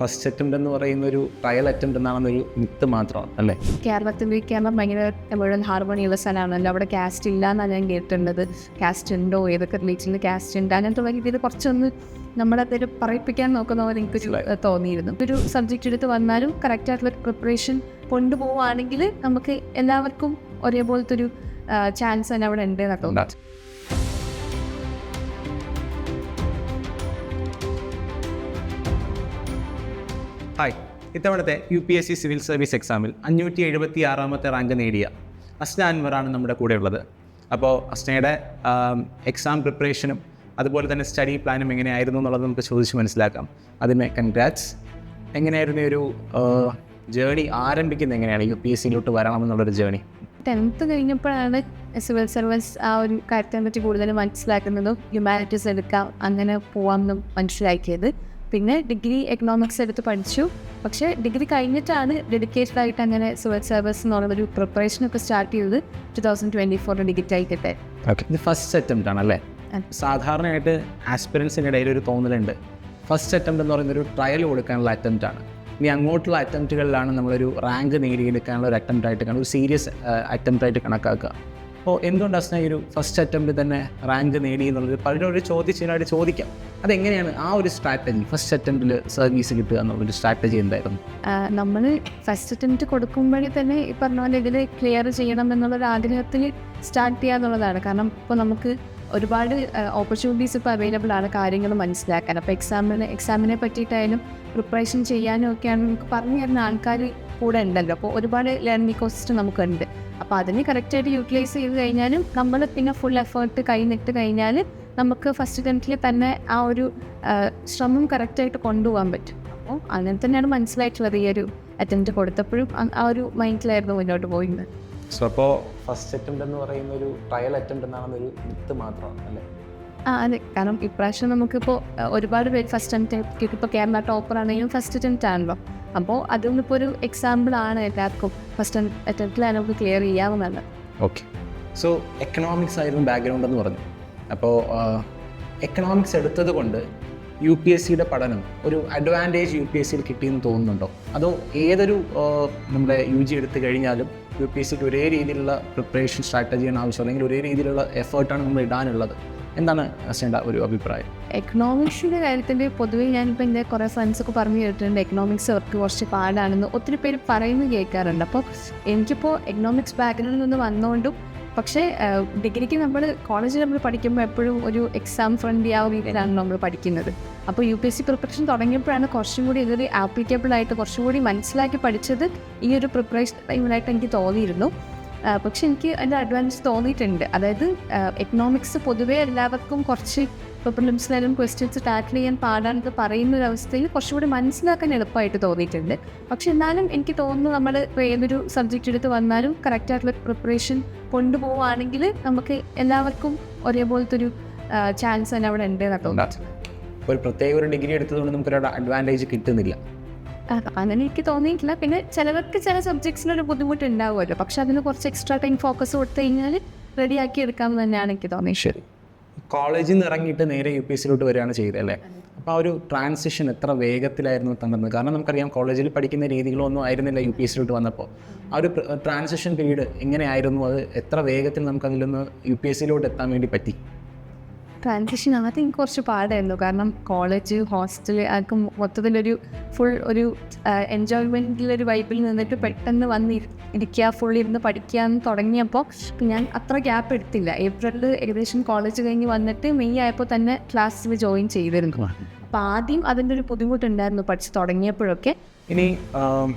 First attempt എന്ന് പറയുന്ന ഒരു ട്രയൽ അറ്റംപ്റ്റ് എന്നാണെന്നൊരു മിത്ത് മാത്രമാണ് അല്ലേ? കേരളം ഭയങ്കര മുഴുവൻ ഹാർമോണിയുള്ള സ്ഥലമാണല്ലോ. അവിടെ കാസ്റ്റ് ഇല്ല എന്നാണ് ഞാൻ കേട്ടിട്ടുള്ളത്. കാസ്റ്റ് ഉണ്ടോ, ഏതൊക്കെ റിലീജിയനിൽ കാസ്റ്റ് ഉണ്ട്, അങ്ങനത്തെ രീതിയിൽ കുറച്ചൊന്ന് നമ്മളതിൽ പറയിപ്പിക്കാൻ നോക്കുന്ന പോലെ എനിക്കൊരു തോന്നിയിരുന്നു. ഒരു സബ്ജക്റ്റ് എടുത്ത് വന്നാലും കറക്റ്റായിട്ടുള്ള പ്രിപ്പറേഷൻ കൊണ്ടുപോവുകയാണെങ്കിൽ നമുക്ക് എല്ലാവർക്കും ഒരേപോലത്തെ ഒരു ചാൻസ് തന്നെ അവിടെ ഉണ്ട് എന്നൊക്കെ തോന്നുന്നു. ഹായ്, ഇത്തവണത്തെ UPSC സിവിൽ സർവീസ് എക്സാമിൽ 576ാമത്തെ റാങ്ക് നേടിയ അസ്ന അൻവറാണ് നമ്മുടെ കൂടെ ഉള്ളത്. അപ്പോൾ അസ്നയുടെ എക്സാം പ്രിപ്പറേഷനും അതുപോലെ തന്നെ സ്റ്റഡി പ്ലാനും എങ്ങനെയായിരുന്നു എന്നുള്ളത് നമുക്ക് ചോദിച്ച് മനസ്സിലാക്കാം. അതിന് കൺഗ്രാറ്റ്സ്. എങ്ങനെയായിരുന്നു ഒരു ജേണി ആരംഭിക്കുന്നത്? എങ്ങനെയാണ് UPSCയിലോട്ട് വരണമെന്നുള്ളൊരു ജേണി? 10th കഴിഞ്ഞപ്പോഴാണ് സിവിൽ സർവീസ് ആ ഒരു കാര്യത്തെ പറ്റി കൂടുതൽ മനസ്സിലാക്കുന്നതും ഹ്യൂമാനിറ്റീസ് എടുക്കാം അങ്ങനെ പോകാമെന്നും മനസ്സിലാക്കിയത്. പിന്നെ ഡിഗ്രി എക്കണോമിക്സ് എടുത്ത് പഠിച്ചു. പക്ഷേ ഡിഗ്രി കഴിഞ്ഞിട്ടാണ് ഡെഡിക്കേറ്റഡ് ആയിട്ട് അങ്ങനെ സിവിൽ സർവീസ് എന്നുള്ളൊരു പ്രിപ്പറേഷനൊക്കെ സ്റ്റാർട്ട് ചെയ്തത് 2024 ഡിഗ്രി ആയിക്കട്ടെ. ഓക്കെ, ഇത് ഫസ്റ്റ് അറ്റംപ്റ്റ് ആണല്ലേ? സാധാരണയായിട്ട് ആസ്പിറൻസിൻ്റെ ഇടയിൽ ഒരു തോന്നലുണ്ട്, ഫസ്റ്റ് അറ്റംപ്റ്റ് എന്ന് പറയുന്നൊരു ട്രയൽ കൊടുക്കാനുള്ള അറ്റംപ്റ്റ് ആണ്. ഇനി അങ്ങോട്ടുള്ള അറ്റംപ്റ്റുകളിലാണ് നമ്മളൊരു റാങ്ക് നേടിയെടുക്കാനുള്ള ഒരു അറ്റംപ്റ്റ് ആയിട്ട് കാണും, ഒരു സീരിയസ് അറ്റംപ്റ്റ് ആയിട്ട് കണക്കാക്കുക. അപ്പോൾ എന്തുകൊണ്ട് അസ്ന ഈ ഒരു ഫസ്റ്റ് അറ്റംപ്റ്റ് തന്നെ റാങ്ക് നേടി എന്നുള്ളത് പലരും ഒരു ചോദിച്ചതിനായിട്ട് ചോദിക്കാം. അതെങ്ങനെയാണ് ആ ഒരു സ്ട്രാറ്റജി, ഫസ്റ്റ് അറ്റംപ്റ്റിൽ സർവീസ് കിട്ടുക എന്നുള്ളൊരു സ്ട്രാറ്റജി എന്തായിരുന്നു? നമ്മൾ ഫസ്റ്റ് അറ്റംപ്റ്റ് കൊടുക്കുമ്പോഴേ തന്നെ ഈ പറഞ്ഞ പോലെ ഇതിൽ ക്ലിയർ ചെയ്യണം എന്നുള്ളൊരു ആഗ്രഹത്തിൽ സ്റ്റാർട്ട് ചെയ്യുക എന്നുള്ളതാണ്. കാരണം ഇപ്പോൾ നമുക്ക് ഒരുപാട് ഓപ്പർച്യൂണിറ്റീസ് ഇപ്പോൾ അവൈലബിൾ ആണ് കാര്യങ്ങൾ മനസ്സിലാക്കാൻ. അപ്പോൾ എക്സാമിനെ പറ്റിയിട്ടായാലും പ്രിപ്പറേഷൻ ചെയ്യാനും ഒക്കെയാണ് നമുക്ക് പറഞ്ഞു തരുന്ന ആൾക്കാർ കൂടെ ഉണ്ടല്ലോ. അപ്പോൾ ഒരുപാട് ലേണിംഗ് ഇക്കോസിസ്റ്റം നമുക്കുണ്ട്. അപ്പോൾ അതിന് കറക്റ്റായിട്ട് യൂട്ടിലൈസ് ചെയ്ത് കഴിഞ്ഞാലും നമ്മൾ പിന്നെ ഫുൾ എഫേർട്ട് കൈനിട്ട് കഴിഞ്ഞാൽ നമുക്ക് ഫസ്റ്റ് അറ്റംപ്റ്റിൽ തന്നെ ആ ഒരു ശ്രമം കറക്റ്റായിട്ട് കൊണ്ടുപോകാൻ പറ്റും. അപ്പോൾ അങ്ങനെ തന്നെയാണ് മനസ്സിലായിട്ടുള്ളത് ഈ ഒരു അറ്റംപ്റ്റ് കൊടുത്തപ്പോഴും ആ ഒരു മൈൻഡിലായിരുന്നു മുന്നോട്ട് പോയിരുന്നത്. സോ അപ്പോൾ ഫസ്റ്റ് അറ്റംപ്റ്റ് എന്ന് പറയുന്ന ഒരു ട്രയൽ അറ്റംപ്റ്റ് എന്നാണെന്നൊരു മിത്ത് മാത്രമാണ് അല്ലേ? അതെ, കാരണം ഇപ്രാവശ്യം നമുക്കിപ്പോൾ ഒരുപാട് പേര് ഫസ്റ്റ് അറ്റംപ്റ്റ് ഇപ്പോൾ കേരള ടോപ്പർ ആണെങ്കിലും ഫസ്റ്റ് അറ്റംപ്റ്റ് ആണല്ലോ. അപ്പോൾ അതൊന്നിപ്പോൾ ഒരു എക്സാമ്പിൾ ആണ് എല്ലാവർക്കും. ഫസ്റ്റ് അറ്റംപ്റ്റിലാണ് നമുക്ക് ക്ലിയർ ചെയ്യാവുന്നതാണ്. ഓക്കെ, സോ എക്കണോമിക്സ് ആയിരുന്നു ബാക്ക്ഗ്രൗണ്ട് എന്ന് പറഞ്ഞു. അപ്പോൾ എക്കണോമിക്സ് എടുത്തത് കൊണ്ട് UPSCയുടെ പഠനം ഒരു അഡ്വാൻറ്റേജ് UPSCയിൽ കിട്ടിയെന്ന് തോന്നുന്നുണ്ടോ? അതോ ഏതൊരു നമ്മുടെ UG എടുത്തു കഴിഞ്ഞാലും UPSCക്ക് ഒരേ രീതിയിലുള്ള പ്രിപ്പറേഷൻ സ്ട്രാറ്റജിയാണ് ആവശ്യം, അല്ലെങ്കിൽ ഒരേ രീതിയിലുള്ള എഫേർട്ടാണ് നമ്മൾ ഇടാനുള്ളത്? എന്താണ് അസ്നയുടെ ഒരു അഭിപ്രായം? എക്കണോമിക്സിൻ്റെ കാര്യത്തിൽ പൊതുവേ ഞാനിപ്പോൾ എൻ്റെ കുറേ ഫ്രണ്ട്സൊക്കെ പറഞ്ഞു കേട്ടിട്ടുണ്ട് എക്കണോമിക്സ് അവർക്ക് കുറച്ച് പാടാണെന്ന് ഒത്തിരി പേര് പറയുന്നത് കേൾക്കാറുണ്ട്. അപ്പോൾ എനിക്കിപ്പോൾ എക്കണോമിക്സ് ബാക്ക്ഗ്രൗണ്ടിൽ നിന്ന് വന്നുകൊണ്ടും പക്ഷേ ഡിഗ്രിക്ക് കോളേജിൽ നമ്മൾ പഠിക്കുമ്പോൾ എപ്പോഴും ഒരു എക്സാം ഫ്രണ്ട്ലി ആ രീതിയിലാണ് നമ്മൾ പഠിക്കുന്നത്. അപ്പോൾ UPSC പ്രിപ്പറേഷൻ തുടങ്ങിയപ്പോഴാണ് കുറച്ചും കൂടി ഇതൊരു ആപ്ലിക്കബിൾ ആയിട്ട് കുറച്ചും കൂടി മനസ്സിലാക്കി പഠിച്ചത് ഈ ഒരു പ്രിപ്പറേഷൻ ടൈമിലായിട്ട് എനിക്ക് തോന്നിയിരുന്നു. പക്ഷെ എനിക്ക് അതിൻ്റെ അഡ്വാൻറ്റേജ് തോന്നിയിട്ടുണ്ട്. അതായത് എക്കണോമിക്സ് പൊതുവേ എല്ലാവർക്കും കുറച്ച് ഇപ്പോൾ പ്രിലിംസിലായാലും ക്വസ്റ്റ്യൻസ് ടാക്കിൾ ചെയ്യാൻ പാടാണെന്ന് പറയുന്ന ഒരവസ്ഥയിൽ കുറച്ചുകൂടി മനസ്സിലാക്കാൻ എളുപ്പമായിട്ട് തോന്നിയിട്ടുണ്ട്. പക്ഷെ എന്നാലും എനിക്ക് തോന്നുന്നു നമ്മൾ ഇപ്പോൾ ഏതൊരു സബ്ജക്റ്റ് എടുത്ത് വന്നാലും കറക്റ്റായിട്ടുള്ള പ്രിപ്പറേഷൻ കൊണ്ടുപോവുകയാണെങ്കിൽ നമുക്ക് എല്ലാവർക്കും ഒരേപോലത്തെ ഒരു ചാൻസ് തന്നെ അവിടെ ഉണ്ട് എന്നൊക്കെ തോന്നുന്നു. ഒരു പ്രത്യേക ഒരു ഡിഗ്രി എടുത്തതുകൊണ്ട് നമുക്കൊരു അഡ്വാൻറ്റേജ് കിട്ടുന്നില്ല അങ്ങനെ എനിക്ക് തോന്നിയിട്ടില്ല. പിന്നെ ചിലവർക്ക് ചില സബ്ജക്ട്സിനൊരു ബുദ്ധിമുട്ട് ഉണ്ടാവുമല്ലോ, പക്ഷെ അതിന് കുറച്ച് എക്സ്ട്രാ ടൈം ഫോക്കസ് കൊടുത്തു കഴിഞ്ഞാൽ റെഡിയാക്കി എടുക്കാമെന്ന് തന്നെയാണ് എനിക്ക് തോന്നിയത്. ശരി, കോളേജിൽ നിന്ന് ഇറങ്ങിയിട്ട് നേരെ UPSCയിലോട്ട് വരികയാണ് ചെയ്തത് അല്ലേ? അപ്പോൾ ആ ഒരു ട്രാൻസിഷൻ എത്ര വേഗത്തിലായിരുന്നു തന്നത്? കാരണം നമുക്കറിയാം കോളേജിൽ പഠിക്കുന്ന രീതികളൊന്നും ആയിരുന്നില്ല UPSCയിലോട്ട് വന്നപ്പോൾ. ആ ഒരു ട്രാൻസിഷൻ പീരീഡ് എങ്ങനെയായിരുന്നു? അത് എത്ര വേഗത്തിൽ നമുക്കതിൽ നിന്ന് UPSCയിലോട്ട് എത്താൻ വേണ്ടി പറ്റി? ട്രാൻസിഷൻ ആദ്യം എനിക്ക് കുറച്ച് പാടായിരുന്നു. കാരണം കോളേജ്, ഹോസ്റ്റൽ അതൊക്കെ മൊത്തത്തിലൊരു ഫുൾ ഒരു എൻജോയ്മെൻറ്റിലൊരു വൈബിൽ നിന്നിട്ട് പെട്ടെന്ന് വന്ന് ഇരിക്കുക, ഫുൾ ഇരുന്ന് പഠിക്കാൻ തുടങ്ങിയപ്പോൾ ഞാൻ അത്ര ഗ്യാപ്പ് എടുത്തില്ല. ഏപ്രിലിൽ ഏകദേശം കോളേജ് കഴിഞ്ഞ് വന്നിട്ട് മെയ് ആയപ്പോൾ തന്നെ ക്ലാസ്സിൽ ജോയിൻ ചെയ്തിരുന്നു. അപ്പോൾ ആദ്യം അതിൻ്റെ ഒരു ബുദ്ധിമുട്ടുണ്ടായിരുന്നു പഠിച്ച് തുടങ്ങിയപ്പോഴൊക്കെ. ഇനി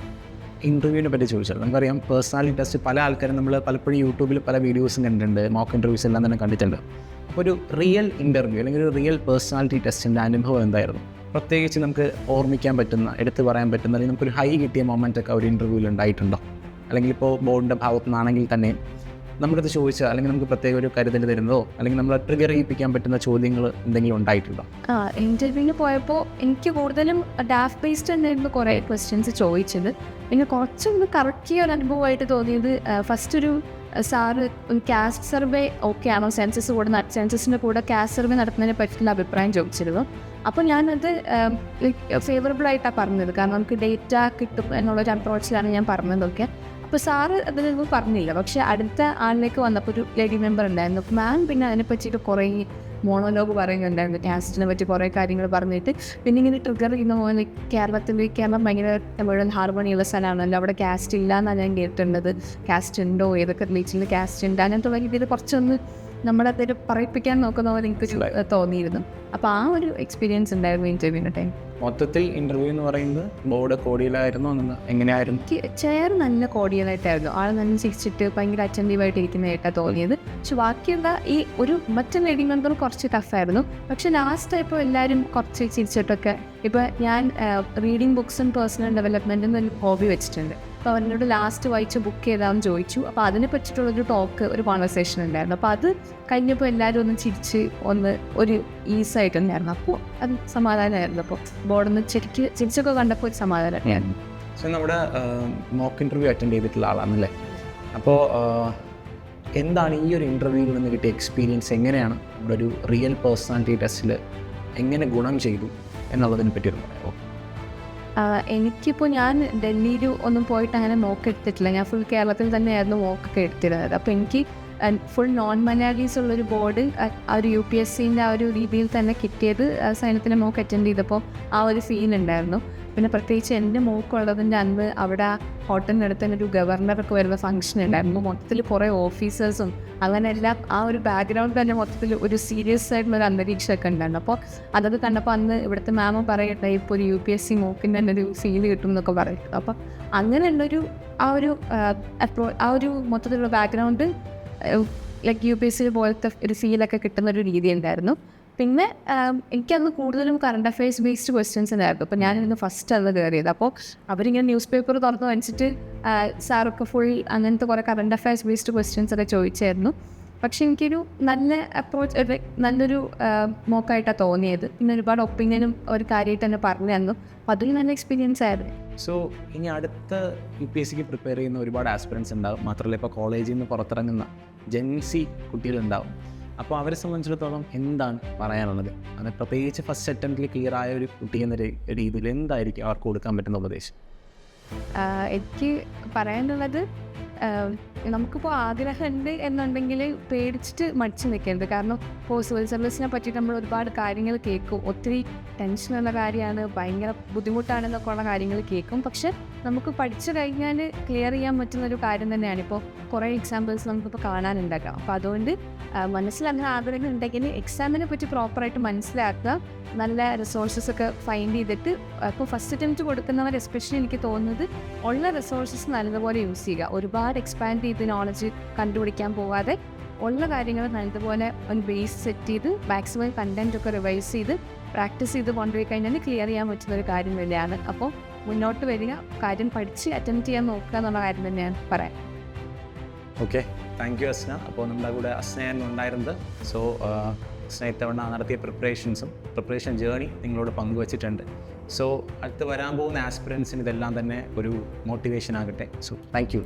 ഇൻ്റർവ്യൂവിനെ പറ്റി ചോദിച്ചാൽ നമുക്കറിയാം പേഴ്സണാലിറ്റി ടെസ്റ്റ് പല ആൾക്കാരും നമ്മൾ പലപ്പോഴും യൂട്യൂബിൽ പല വീഡിയോസും കണ്ടിട്ടുണ്ട്, മോക്ക് ഇൻ്റർവ്യൂസ് എല്ലാം തന്നെ കണ്ടിട്ടുണ്ട്. അപ്പോൾ ഒരു റിയൽ ഇൻ്റർവ്യൂ അല്ലെങ്കിൽ ഒരു റിയൽ പേഴ്സണാലിറ്റി ടെസ്റ്റിൻ്റെ അനുഭവം എന്തായിരുന്നു? പ്രത്യേകിച്ച് നമുക്ക് ഓർമ്മിക്കാൻ പറ്റുന്ന, എടുത്തു പറയാൻ പറ്റുന്ന, അല്ലെങ്കിൽ നമുക്കൊരു ഹൈ കിട്ടിയ മൊമെൻ്റൊക്കെ ഒരു ഇൻ്റർവ്യൂവിൽ ഉണ്ടായിട്ടുണ്ടോ? അല്ലെങ്കിൽ ഇപ്പോൾ ബോർഡിൻ്റെ ഭാഗത്തു നിന്നാണെങ്കിൽ തന്നെ നമ്മളിത് ചോദിച്ചാൽ അല്ലെങ്കിൽ നമുക്ക് പ്രത്യേക ഒരു കരുതൽ തരുന്നതോ അല്ലെങ്കിൽ നമ്മൾ ട്രിഗർ ചെയ്യിപ്പിക്കാൻ പറ്റുന്ന ചോദ്യങ്ങൾ എന്തെങ്കിലും ഉണ്ടായിട്ടുണ്ടോ? ഇൻ്റർവ്യൂവിന് പോയപ്പോൾ എനിക്ക് കൂടുതലും ഡാഫ് ബേസ്ഡ് തന്നെയായിരുന്നു കുറേ ക്വസ്റ്റ്യൻസ് ചോദിച്ചത്. പിന്നെ കുറച്ചൊന്ന് കറക്റ്റ് ചെയ്യാൻ അനുഭവമായിട്ട് തോന്നിയത് ഫസ്റ്റ് ഒരു സാറ് കാസ്റ്റ് സർവേ ഓക്കെ ആണോ, സെൻസസിൻ്റെ കൂടെ കാസ്റ്റ് സർവേ നടത്തുന്നതിനെ പറ്റിയുള്ള അഭിപ്രായം ചോദിച്ചിരുന്നു. അപ്പോൾ ഞാനത് ഫേവറബിൾ ആയിട്ടാണ് പറഞ്ഞത്, കാരണം നമുക്ക് ഡേറ്റ കിട്ടും എന്നുള്ളൊരു അപ്രോച്ചിലാണ് ഞാൻ പറഞ്ഞതൊക്കെ. അപ്പോൾ സാറ് അതിനൊന്നും പറഞ്ഞില്ല. പക്ഷേ അടുത്ത ആളിലേക്ക് വന്നപ്പോൾ ഒരു ലേഡി മെമ്പർ ഉണ്ടായിരുന്നു. അപ്പോൾ മാം പിന്നെ അതിനെ പറ്റിയിട്ട് കുറേ മോണോലോഗ് പറയുന്നുണ്ടായിരുന്നു, കാസ്റ്റിനെ പറ്റി കുറേ കാര്യങ്ങൾ പറഞ്ഞിട്ട്. പിന്നെ ഇങ്ങനെ ട്രിഗർ ചെയ്യുന്ന പോലെ കേരളം ഭയങ്കര മുഴുവൻ ഹാർമോണിയുള്ള സ്ഥലമാണല്ലോ, അവിടെ കാസ്റ്റ് ഇല്ല എന്നാണ് ഞാൻ കേട്ടിട്ടുള്ളത്. കാസ്റ്റ് ഉണ്ടോ, ഏതൊക്കെ റിലീജിയനിൽ കാസ്റ്റ് ഉണ്ട്, അങ്ങനത്തെ ഉള്ള രീതിയിൽ കുറച്ചൊന്ന് നമ്മളതിൽ പറയിപ്പിക്കാൻ നോക്കുന്ന പോലെ എനിക്കൊരു തോന്നിയിരുന്നു. അപ്പോൾ ആ ഒരു എക്സ്പീരിയൻസ് ഉണ്ടായിരുന്നു ഇൻ്റർവ്യൂവിൻ്റെ ടൈം. മൊത്തത്തിൽ ഇൻ്റർവ്യൂ എന്ന് പറയുന്നത് ബോർഡ് കോഡിയിലായിരുന്നു, എങ്ങനെയായിരുന്നു? ചെയർ നല്ല കോഡിയലായിട്ടായിരുന്നു, ആൾ നല്ല ചിരിച്ചിട്ട് ഭയങ്കര അറ്റൻറ്റീവായിട്ട് ഇരിക്കുന്നതായിട്ടാണ് തോന്നിയത്. പക്ഷെ ബാക്കിയുള്ള ഈ ഒരു മറ്റു ലേഡി മെമ്പർ കുറച്ച് ടഫായിരുന്നു. പക്ഷെ ലാസ്റ്റ് ഇപ്പോൾ എല്ലാവരും കുറച്ച് ചിരിച്ചിട്ടൊക്കെ, ഇപ്പോൾ ഞാൻ reading books and personal development എന്നൊരു ഹോബി വെച്ചിട്ടുണ്ട്. അപ്പോൾ അവനോട് ലാസ്റ്റ് വായിച്ച ബുക്ക് ഏതാണെന്ന് ചോദിച്ചു. അപ്പോൾ അതിനെ പറ്റിയിട്ടുള്ളൊരു ടോക്ക്, ഒരു കോൺവെർസേഷൻ ഉണ്ടായിരുന്നു. അപ്പോൾ അത് കഴിഞ്ഞപ്പോൾ എല്ലാവരും ഒന്ന് ചിരിച്ച് ഒരു ഈസായിട്ടുണ്ടായിരുന്നു. അപ്പോൾ അത് സമാധാനമായിരുന്നു. അപ്പോൾ ബോർഡൊന്ന് ചിരിച്ചൊക്കെ കണ്ടപ്പോൾ ഒരു സമാധാനമായിരുന്നു. സോ നമ്മുടെ മോക്ക് ഇൻ്റർവ്യൂ അറ്റൻഡ് ചെയ്തിട്ടുള്ള ആളാണല്ലേ. അപ്പോൾ എന്താണ് ഈ ഒരു ഇൻ്റർവ്യൂവിൽ നിന്ന് കിട്ടിയ എക്സ്പീരിയൻസ്? എങ്ങനെയാണ് നമ്മുടെ ഒരു റിയൽ പേഴ്സണാലിറ്റി ടെസ്റ്റിൽ എങ്ങനെ ഗുണം ചെയ്തു എന്നുള്ളതിനെ പറ്റി ഒന്ന് പറയാമോ? എനിക്കിപ്പോൾ ഞാൻ ഡൽഹിയിൽ ഒന്നും പോയിട്ട് അങ്ങനെ മോക്ക് എടുത്തിട്ടില്ല. ഞാൻ ഫുൾ കേരളത്തിൽ തന്നെയായിരുന്നു മോക്കൊക്കെ എടുത്തിരുന്നത്. അപ്പോൾ എനിക്ക് ഫുൾ നോൺ മലയാളീസ് ഉള്ളൊരു ബോർഡ് ആ ഒരു UPSCൻ്റെ ആ ഒരു രീതിയിൽ തന്നെ കിട്ടിയത് സൈന്യത്തിൻ്റെ മോക്ക് അറ്റൻഡ് ചെയ്തപ്പോൾ ആ ഒരു ഫീൽ ഉണ്ടായിരുന്നു. പിന്നെ പ്രത്യേകിച്ച് എൻ്റെ മോക്കുള്ളതിൻ്റെ അന്ന് അവിടെ ഹോട്ടലിനടുത്ത് തന്നെ ഒരു ഗവർണറൊക്കെ വരുന്ന ഫംഗ്ഷൻ ഉണ്ടായിരുന്നു. മൊത്തത്തിൽ കുറേ ഓഫീസേഴ്സും അങ്ങനെ എല്ലാം ആ ഒരു ബാക്ക്ഗ്രൗണ്ട് തന്നെ മൊത്തത്തിൽ ഒരു സീരിയസ് ആയിട്ടുള്ളൊരു അന്തരീക്ഷമൊക്കെ ഉണ്ടായിരുന്നു. അപ്പോൾ അതൊക്കെ കണ്ടപ്പോൾ അന്ന് ഇവിടുത്തെ മാമ പറയട്ടെ, ഇപ്പോൾ ഒരു UPSC മോക്കിൻ്റെ തന്നെ ഒരു ഫീൽ കിട്ടും എന്നൊക്കെ പറയുന്നത്. അപ്പോൾ അങ്ങനെയുള്ളൊരു ആ ഒരു മൊത്തത്തിലുള്ള ബാക്ക്ഗ്രൗണ്ട് ലൈക്ക് UPSC പോലത്തെ ഒരു ഫീലൊക്കെ കിട്ടുന്നൊരു രീതി ഉണ്ടായിരുന്നു. പിന്നെ എനിക്കന്ന് കൂടുതലും കറണ്ട് അഫയേഴ്സ് ബേസ്ഡ് ക്വസ്റ്റ്യൻസ് ഉണ്ടായിരുന്നു. അപ്പോൾ ഞാനിന്ന് ഫസ്റ്റ് അന്ന് കയറിയത്. അപ്പോൾ അവരിങ്ങനെ ന്യൂസ് പേപ്പർ തുറന്ന് വെച്ചിട്ട് സാറൊക്കെ ഫുൾ അങ്ങനത്തെ കുറേ കറണ്ട് അഫയേഴ്സ് ബേസ്ഡ് ക്വസ്റ്റ്യൻസ് ഒക്കെ ചോദിച്ചായിരുന്നു. പക്ഷേ എനിക്കൊരു നല്ല അപ്രോച്ച്, നല്ലൊരു മോക്കായിട്ടാണ് തോന്നിയത്. പിന്നെ ഒരുപാട് ഒപ്പീനിയനും ഒരു കാര്യമായിട്ട് തന്നെ പറഞ്ഞു തന്നു. അപ്പോൾ അതൊരു നല്ല എക്സ്പീരിയൻസ് ആയിരുന്നു. സോ ഇനി അടുത്ത UPSCക്ക് പ്രിപ്പയർ ചെയ്യുന്ന ഒരുപാട് ആസ്പിറൻസ് ഉണ്ടാവും. മാത്രമല്ല ഇപ്പോൾ കോളേജിൽ നിന്ന് പുറത്തിറങ്ങുന്ന ജെൻസി കുട്ടികളുണ്ടാവും. അപ്പോൾ അവരെ സംബന്ധിച്ചിടത്തോളം എന്താണ് പറയാനുള്ളത്? അത് പ്രത്യേകിച്ച് ഫസ്റ്റ് അറ്റംപ്റ്റിൽ ക്ലിയർ ആയ ഒരു കുട്ടി എന്ന രീതിയിൽ എന്തായിരിക്കും അവർക്ക് കൊടുക്കാൻ പറ്റുന്ന ഉപദേശം? എനിക്ക് പറയാനുള്ളത്, നമുക്കിപ്പോൾ ആഗ്രഹമുണ്ട് എന്നുണ്ടെങ്കിൽ പേടിച്ചിട്ട് മടിച്ച് നിൽക്കരുത്. കാരണം ഇപ്പോൾ സിവിൽ സർവീസിനെ പറ്റിയിട്ട് നമ്മൾ ഒരുപാട് കാര്യങ്ങൾ കേൾക്കും. ഒത്തിരി ടെൻഷനുള്ള കാര്യമാണ്, ഭയങ്കര ബുദ്ധിമുട്ടാണെന്നൊക്കെ ഉള്ള കാര്യങ്ങൾ കേൾക്കും. പക്ഷെ നമുക്ക് പഠിച്ചു കഴിഞ്ഞാൽ ക്ലിയർ ചെയ്യാൻ പറ്റുന്നൊരു കാര്യം തന്നെയാണ്. ഇപ്പോൾ കുറേ എക്സാമ്പിൾസ് നമുക്കിപ്പോൾ കാണാനുണ്ടാക്കാം. അപ്പോൾ അതുകൊണ്ട് മനസ്സിൽ അങ്ങനെ ആഗ്രഹം ഉണ്ടെങ്കിൽ എക്സാമിനെ പറ്റി പ്രോപ്പറായിട്ട് മനസ്സിലാക്കുക, നല്ല റിസോഴ്സസ് ഒക്കെ ഫൈൻഡ് ചെയ്തിട്ട്. ഇപ്പോൾ ഫസ്റ്റ് അറ്റംപ്റ്റ് കൊടുക്കുന്നവർ എസ്പെഷ്യലി എനിക്ക് തോന്നുന്നത് ഉള്ള റിസോഴ്സസ് നല്ലതുപോലെ യൂസ് ചെയ്യുക. ഒരുപാട് എക്സ്പാൻഡ് ചെയ്ത് നോളജ് കണ്ടുപിടിക്കാൻ പോകാതെ ഉള്ള കാര്യങ്ങൾ നല്ലതുപോലെ ഒരു ബേസ് സെറ്റ് ചെയ്ത് മാക്സിമം കണ്ടൻറ്റ് ഒക്കെ റിവൈസ് ചെയ്ത് പ്രാക്ടീസ് ചെയ്ത് കൊണ്ടുപോയി കഴിഞ്ഞാൽ ക്ലിയർ ചെയ്യാൻ പറ്റുന്നൊരു കാര്യം തന്നെയാണ്. അപ്പോൾ മുന്നോട്ട് വരിക, കാര്യം പഠിച്ച് അറ്റംപ്റ്റ് ചെയ്യാൻ നോക്കുക എന്നുള്ള കാര്യം തന്നെയാണ് പറയാൻ. Okay, thank you Asna. അപ്പോൾ നമ്മുടെ കൂടെ അസ്നയാണ് ഉണ്ടായിരുന്നത്. സോ അസ്ന ഇത്തവണ നടത്തിയ പ്രിപ്പറേഷൻ ജേർണി നിങ്ങളോട് പങ്കുവച്ചിട്ടുണ്ട്. സോ അടുത്ത് വരാൻ പോകുന്ന ആസ്പിറൻസിന് ഇതെല്ലാം തന്നെ ഒരു മോട്ടിവേഷൻ ആകട്ടെ. So thank you.